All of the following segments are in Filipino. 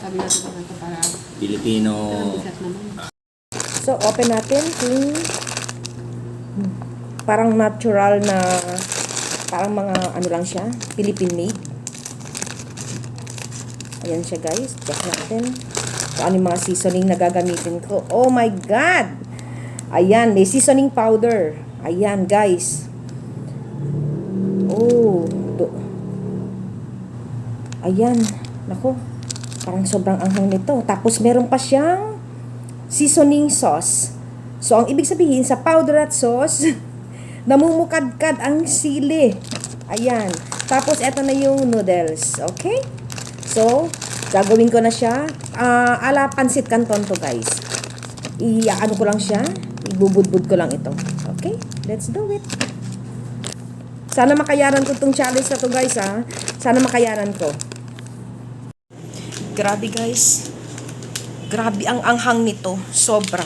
sabi natin ito para Filipino. bigat naman. So, open natin kung parang natural na, parang mga ano lang siya, Philippine made. Ayan siya guys, check natin. So, ano yung mga seasoning na gagamitin ko. Oh my God! Ayan, may seasoning powder. Ayan guys. Oh, ayan, nako, parang sobrang anghang nito. Tapos meron pa siyang seasoning sauce. So, ang ibig sabihin, sa powder at sauce, namumukadkad ang sili. Ayan. Tapos, eto na yung noodles. Okay? So, gagawin ko na siya. Ala pansit canton to, guys. Ano ko lang siya. Ibubudbud ko lang ito. Okay? Let's do it. Sana makayaran ko itong challenge na to, guys, ha. Sana makayaran ko. Grabe, guys. Grabe ang anghang nito. Sobra.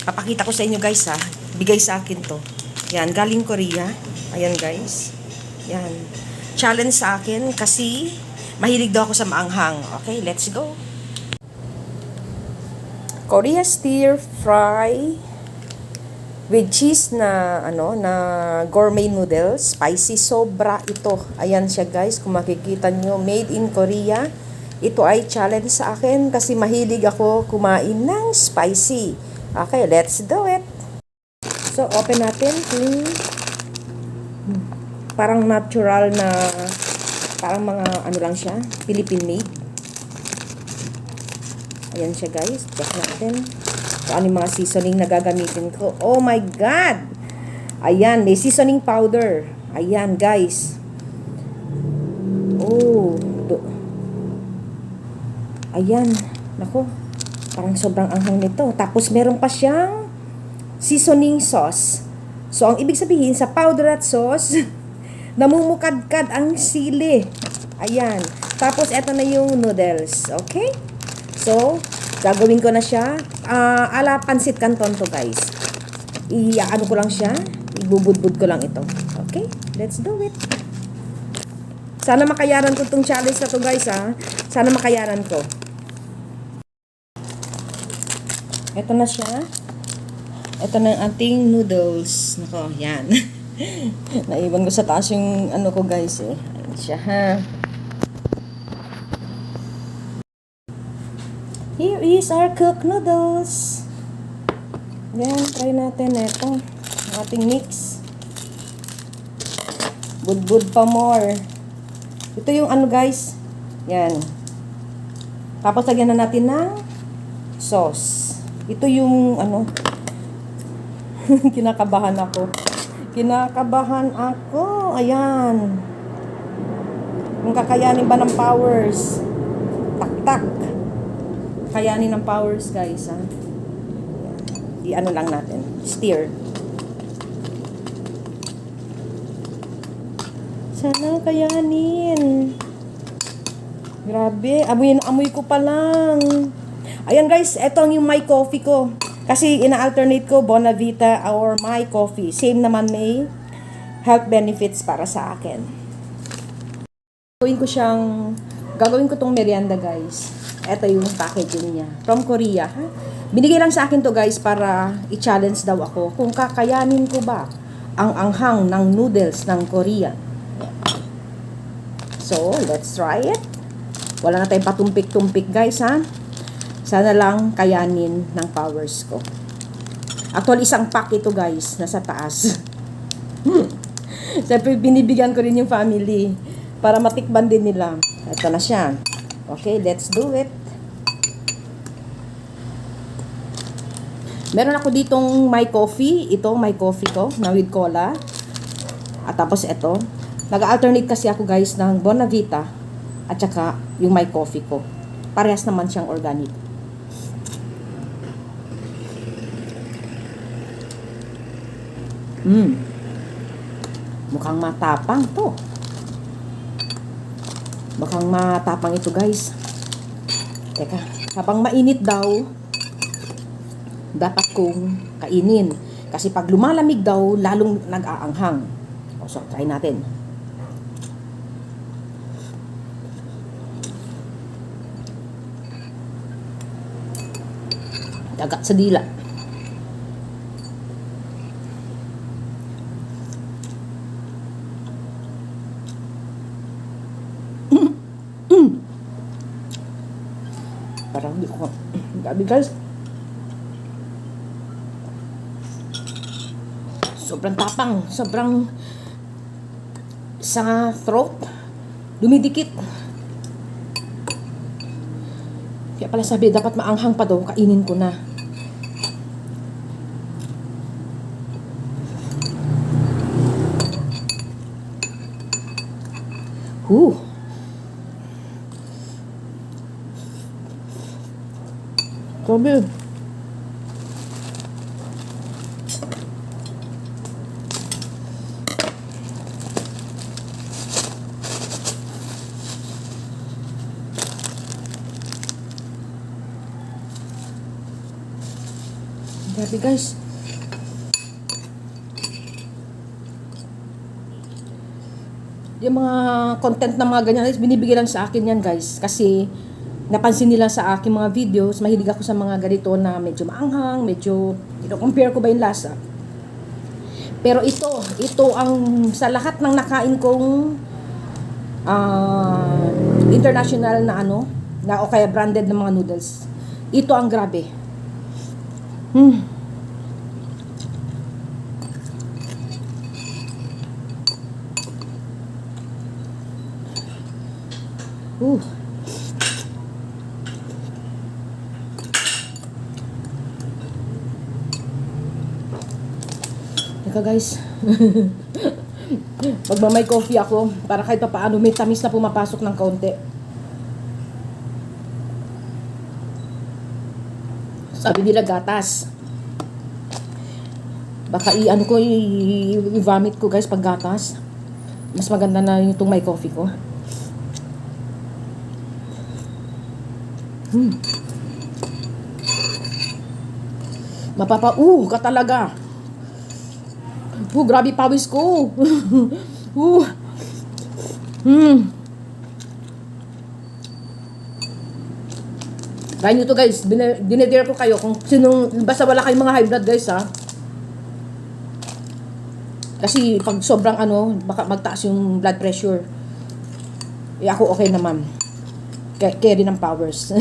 Papakita ko sa inyo, guys, ha. Bigay sa akin to. Yan, galing Korea. Ayan, guys. Yan. Challenge sa akin kasi mahilig daw ako sa maanghang. Okay, let's go. Korea stir fry with cheese na gourmet noodles, spicy, sobra ito. Ayan siya guys, kung makikita nyo, made in Korea. Ito ay challenge sa akin kasi mahilig ako kumain ng spicy. Okay, let's do it. So, open natin kung parang natural na, parang mga ano lang siya, Philippine made. Ayan siya guys, check natin. So, ano yung mga seasoning na gagamitin ko. Oh my God! Ayan, may seasoning powder. Ayan, guys. Oh, ayan. Nako, parang sobrang anghang nito. Tapos, meron pa siyang seasoning sauce. So, ang ibig sabihin, sa powder at sauce, namumukadkad ang sili. Ayan. Tapos, eto na yung noodles. Okay? So, gagawin ko na siya. Ala pansit canton to, guys. Ano ko lang siya. Ibubudbud ko lang ito. Okay? Let's do it. Sana makayaran ko itong challenge na to, guys, ha. Sana makayaran ko. Ito na siya. Ito na ang ating noodles. Nako, yan. Naiwan ko sa taas yung ano ko, guys, eh. Ayan siya, ha. Here is our cooked noodles. Yan, try natin ito. Ating mix. Budbud pa more. Ito yung ano, guys. Yan. Tapos lagyan na natin ng sauce. Ito yung ano. Kinakabahan ako. Kinakabahan ako. Ayan. Kung kakayanin ba ng powers. Tak-tak. Kayanin ng powers, guys, ha. I-ano lang natin. Stir. Sana kayanin. Grabe. Amoy ko pa lang. Ayan, guys. Ito yung my coffee ko. Kasi ina-alternate ko Bonavita or my coffee. Same naman, may health benefits para sa akin. Gagawin ko tong merienda, guys. Ito yung packaging niya. From Korea, ha? Binigay lang sa akin to, guys, para i-challenge daw ako kung kakayanin ko ba ang anghang ng noodles ng Korea. So, let's try it. Wala na tayong patumpik-tumpik, guys, ha? Sana lang kayanin ng powers ko. Actually, isang pack ito, guys, nasa taas. Siyempre, binibigyan ko rin yung family para matikman din nila. Ito na siya. Okay, let's do it. Meron ako ditong my coffee. Ito, my coffee ko na with cola. At tapos ito. Nag-alternate kasi ako, guys, ng Bonavita at saka yung my coffee ko. Parehas naman siyang organic. Mukhang matapang to. Mukhang matapang ito, guys. Teka, habang mainit daw, dapat kong kainin. Kasi pag lumalamig daw, lalong nag-aanghang. So, try natin. Dagat sa dila. Parang di ko. Gabi guys. Sobrang tapang. Sobrang sa throat. Dumidikit. Kaya pala sabi, dapat maanghang pa daw. Kainin ko na. Sabi. Grabe guys. Yung mga content ng mga ganyan guys, binibigyan lang sa akin yan guys. Kasi napansin nila sa aking mga videos, mahilig ako sa mga ganito na medyo maanghang, medyo, compare ko ba yung lasa. Pero ito ang sa lahat ng nakain kong international na na o kaya branded na mga noodles. Ito ang grabe. Teka guys. Pag may coffee ako, para kahit pa paano may tamis na pumapasok ng kaunti. Sabi nila gatas. Baka i-vomit ko guys pag gatas. Mas maganda na itong may coffee ko. Ka talaga. Grabe pawis ko. Try nyo to guys. Dinedare ko kayo kung sinong, basta wala kayong mga high blood guys ha. Kasi pag sobrang baka magtaas yung blood pressure. Ako okay naman. Carry ng powers.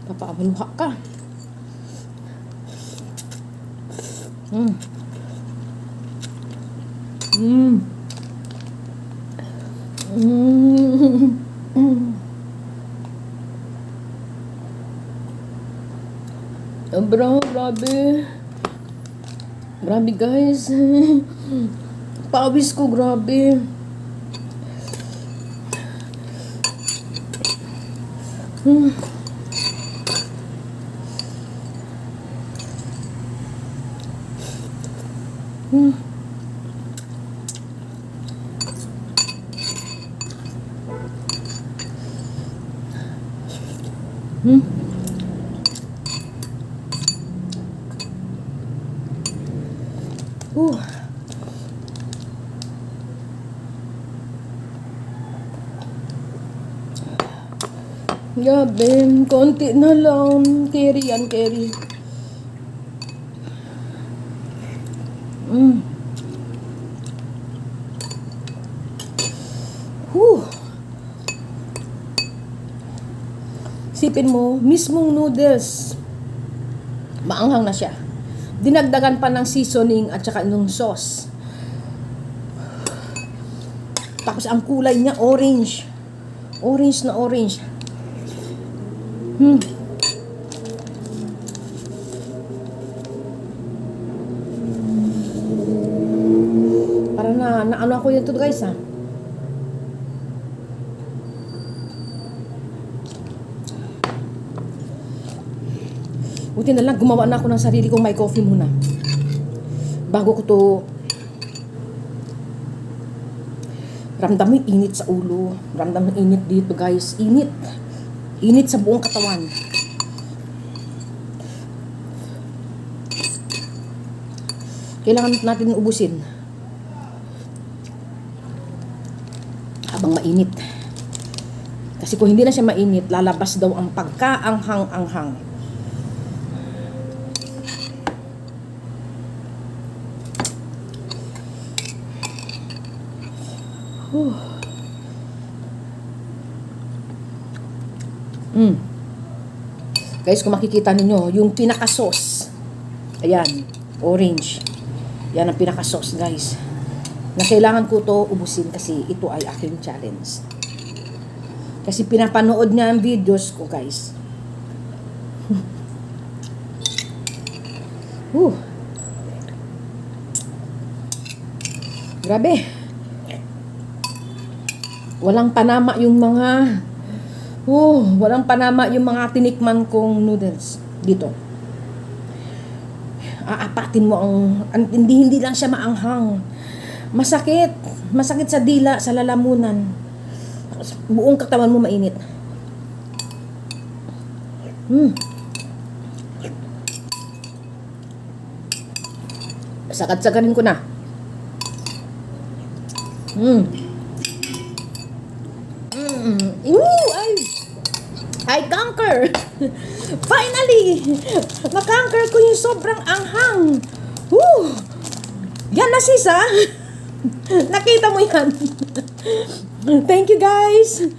Papaamaluha ka. Grabe. Grabe guys. Pawis ko, grabe. Grabe, konti na lang. Carry yan, carry. Sipin mo, mismong noodles, maanghang na siya. Dinagdagan pa ng seasoning at saka ng sauce. Tapos ang kulay niya, orange. Orange na orange. Para na ako yun to guys ha. Buti na lang, gumawa na ako ng sarili kong may coffee muna. Bago ko to ramdam mo yung init sa ulo. Ramdam mo yung init dito guys. Init. Init sa buong katawan. Kailangan natin ubusin. habang mainit. Kasi kung hindi na siya mainit, lalabas daw ang pagkaanghang-anghang. Guys, kung makikita ninyo, yung pinaka-sauce, ayan, orange. Yan ang pinaka-sauce, guys. Na kailangan ko to ubusin kasi ito ay aking challenge. Kasi pinapanood niya ang videos ko, guys. Grabe. Walang panama yung mga walang panama yung mga tinikman kong noodles dito. Aapatin mo hindi lang siya maanghang. Masakit sa dila, sa lalamunan. Buong katawan mo mainit. Sakat-sakarin ko na. I conquer! Finally! Na-conquer ko yung sobrang anghang. Yan na sis, ha? Nakita mo yan. Thank you, guys.